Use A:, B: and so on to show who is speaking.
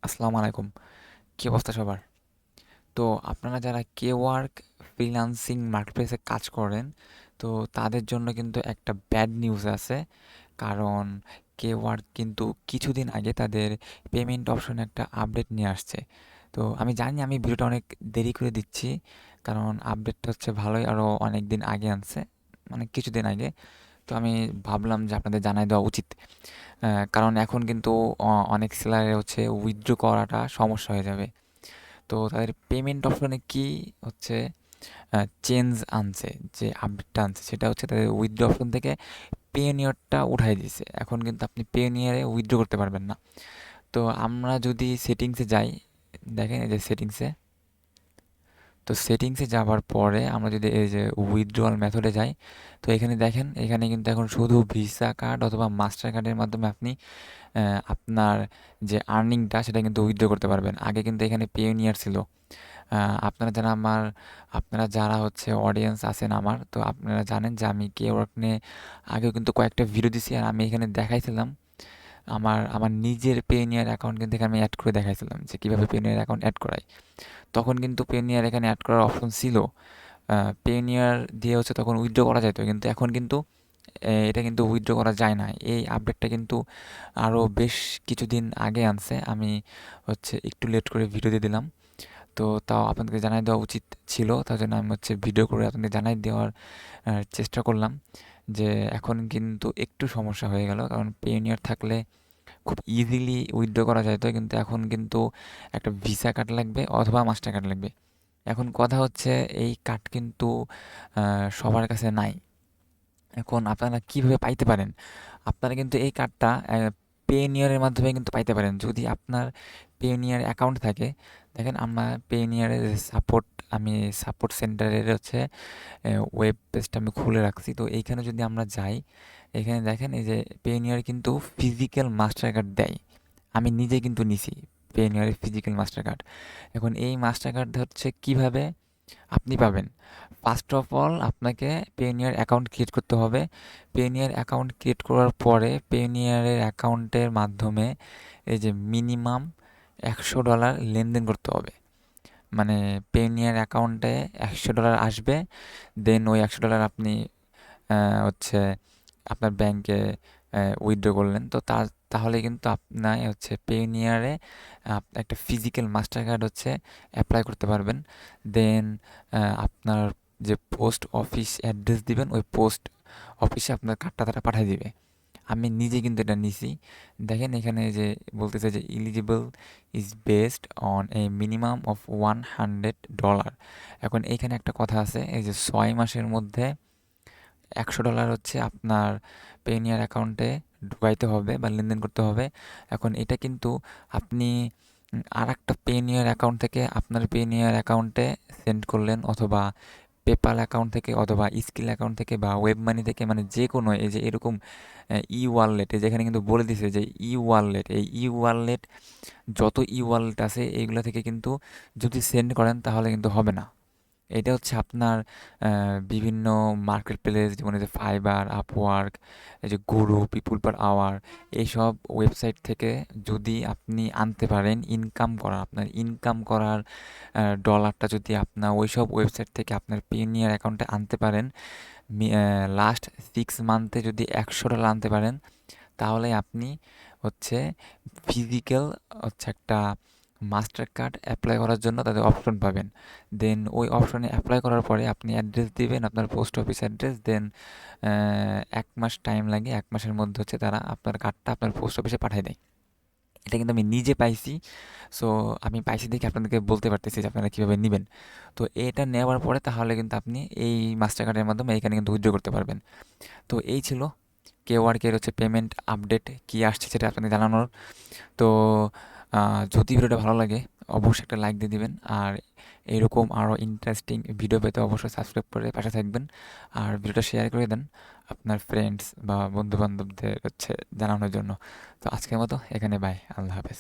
A: আসসালামু আলাইকুম। কি অবস্থা সবার? তো আপনারা যারা Kwork ফ্রিল্যান্সিং মার্কেটপ্লেসে কাজ করেন, তো তাদের জন্য কিন্তু একটা ব্যাড নিউজ আছে। কারণ Kwork কিন্তু কিছুদিন আগে তাদের পেমেন্ট অপশনে একটা আপডেট নিয়ে আসছে। তো আমি জানি আমি ভিডিওটা অনেক দেরি করে দিচ্ছি, কারণ আপডেটটা হচ্ছে ভালোই আরও অনেক দিন আগে আনছে, মানে কিছুদিন আগে। তো আমি ভাবলাম যে আপনাদের জানাই দেওয়া উচিত। কারণ এখন কিন্তু অনেক সেলারের হচ্ছে উইথড্র করাটা সমস্যা হয়ে যাবে। তো তাদের পেমেন্ট অপশনে কি হচ্ছে চেঞ্জ আনছে, যে আপডেটটা আনছে সেটা হচ্ছে তাদের উইথড্র অপশন থেকে পেনিয়রটা উঠাই দিয়েছে। এখন কিন্তু আপনি পেনিয়রে উইথড্র করতে পারবেন না। তো আমরা যদি সেটিংসে যাই, দেখেন এই যে সেটিংসে, তো সেটিংসে যাওয়ার পরে আমরা যদি এই যে উইথড্রয়াল মেথডে যাই, তো এখানে দেখেন, এখানে কিন্তু এখন শুধু ভিসা কার্ড অথবা মাস্টার কার্ডের মাধ্যমে আপনি আপনার যে আর্নিংটা সেটা কিন্তু উইথড্র করতে পারবেন। আগে কিন্তু এখানে পেওনিয়ার ছিল। আপনারা যারা হচ্ছে অডিয়েন্স আছেন আমার, তো আপনারা জানেন যে আমি Kwork নিয়ে আগেও কিন্তু কয়েকটা ভিডিও দিছি, আর আমি এখানে দেখাইছিলাম আমার আমার নিজের পেওনিয়ার অ্যাকাউন্ট কিন্তু এখানে আমি অ্যাড করে দেখাইছিলাম যে কীভাবে পেওনিয়ার অ্যাকাউন্ট অ্যাড করাই। তখন কিন্তু পেওনিয়ার এখানে অ্যাড করার অপশন ছিল, পেওনিয়ার দিয়ে হচ্ছে তখন উইথড্র করা যেত, কিন্তু এখন কিন্তু এটা কিন্তু উইথড্র করা যায় না। এই আপডেটটা কিন্তু আরও বেশ কিছুদিন আগে আনছে, আমি হচ্ছে একটু লেট করে ভিডিও দিয়ে দিলাম। তো তাও আপনাদেরকে জানাই দেওয়া উচিত ছিল, তার জন্য আমি হচ্ছে ভিডিও করে আপনাদের জানাই দেওয়ার চেষ্টা করলাম যে এখন কিন্তু একটু সমস্যা হয়ে গেল, কারণ পেওনিয়ার থাকলে খুব ইজিলি উইথড্র করা যেত, কিন্তু এখন কিন্তু একটা ভিসা কার্ড লাগবে অথবা মাস্টার কার্ড লাগবে। এখন কথা হচ্ছে এই কার্ড কিন্তু সবার কাছে নাই। এখন আপনারা কিভাবে পাইতে পারেন? আপনারা কিন্তু এই কার্ডটা পেওনিয়ারের মাধ্যমে কিন্তু পাইতে পারেন, যদি আপনার পেওনিয়ার অ্যাকাউন্ট থাকে। দেখেন আমরা পেওনিয়ারের আমি সাপোর্ট সেন্টারের হচ্ছে ওয়েব পেজটা আমি খুলে রাখছি। তো এইখানে যদি আমরা যাই, এখানে দেখেন এই যে পেওনিয়ার কিন্তু ফিজিক্যাল মাস্টার কার্ড দেয়। আমি নিজে কিন্তু নিছি পেওনিয়ারের ফিজিক্যাল মাস্টার কার্ড। এখন এই মাস্টার কার্ড হচ্ছে কিভাবে আপনি পাবেন? ফার্স্ট অফ অল আপনাকে পেওনিয়ার অ্যাকাউন্ট ক্রিয়েট করতে হবে। পেওনিয়ার অ্যাকাউন্ট ক্রিয়েট করার পরে পেওনিয়ারের অ্যাকাউন্টের মাধ্যমে এই যে মিনিমাম $100 লেনদেন করতে হবে। মানে পেওনিয়ার অ্যাকাউন্টে $100 আসবে, দেন ওই $100 আপনি হচ্ছে আপনার ব্যাংকে উইথড্র করলেন। তো তাহলে কিন্তু আপনার হচ্ছে পেওনিয়ারে একটা ফিজিক্যাল মাস্টার কার্ড হচ্ছে অ্যাপ্লাই করতে পারবেন। দেন আপনার যে পোস্ট অফিস অ্যাড্রেস দিবেন, ওই পোস্ট অফিসে আপনার কার্ডটা তারা পাঠিয়ে দিবে। আমি নিজে কিন্তু এটা নিছি। দেখেন এখানে যে বলতেছে যে eligible is based on a minimum of $100। এখন এইখানে একটা কথা আছে, এই যে 6 মাসের মধ্যে $100 হচ্ছে আপনার পেওনিয়ার অ্যাকাউন্টে ঢুকাইতে হবে বা লেনদেন করতে হবে। এখন এটা কিন্তু আপনি আর একটা পেওনিয়ার অ্যাকাউন্ট থেকে আপনার পেওনিয়ার অ্যাকাউন্টে সেন্ড করলেন, অথবা পেপাল অ্যাকাউন্ট থেকে, অথবা স্কিল অ্যাকাউন্ট থেকে, বা ওয়েব মানি থেকে, মানে যে কোনো এই যে এরকম ই ওয়ালেটে, যেখানে কিন্তু বলে দিছে যে ই ওয়ালেট, এই ই ওয়ালেট যত ই ওয়ালেট আছে এইগুলো থেকে কিন্তু যদি সেন্ড করেন তাহলে কিন্তু হবে না। এটা হচ্ছে আপনার বিভিন্ন মার্কেট প্লেস, যেমন এই যে ফাইবার, আপওয়ার্ক, এই যে গুরু, পিপুল পার আওয়ার, এইসব ওয়েবসাইট থেকে যদি আপনি আনতে পারেন, আপনার ইনকাম করার ডলারটা যদি আপনার ওইসব ওয়েবসাইট থেকে আপনার পেনিয়ার অ্যাকাউন্টে আনতে পারেন, লাস্ট 6 মান্থে যদি $100 আনতে পারেন, তাহলে আপনি হচ্ছে ফিজিক্যাল হচ্ছে একটা মাস্টার কার্ড অ্যাপ্লাই করার জন্য তাদের অপশন পাবেন। দেন ওই অপশনে অ্যাপ্লাই করার পরে আপনি অ্যাড্রেস দিবেন, আপনার পোস্ট অফিস অ্যাড্রেস। দেন 1 মাস টাইম লাগে, 1 মাসের মধ্যে হচ্ছে তারা আপনার কার্ডটা আপনার পোস্ট অফিসে পাঠিয়ে দেয়। এটা কিন্তু আমি নিজে পাইছি। সো আমি পাইছি দেখে আপনাদেরকে বলতে পারতেছি যে আপনারা কীভাবে নেবেন। তো এটা নেওয়ার পরে তাহলে কিন্তু আপনি এই মাস্টার কার্ডের মাধ্যমে এখানে কিন্তু উইথড্র করতে পারবেন। তো এই ছিল Kwork-এর হচ্ছে পেমেন্ট আপডেট কী আসছে সেটা আপনাকে জানানোর। তো যদি ভিডিওটা ভালো লাগে অবশ্যই একটা লাইক দিয়ে দিবেন, আর এরকম আরও ইন্টারেস্টিং ভিডিও পেতে অবশ্যই সাবস্ক্রাইব করে পাশে থাকবেন, আর ভিডিওটা শেয়ার করে দেন আপনার ফ্রেন্ডস বা বন্ধু বান্ধবদের হচ্ছে জানানোর জন্য। তো আজকের মতো এখানে বাই, আল্লাহ হাফেজ।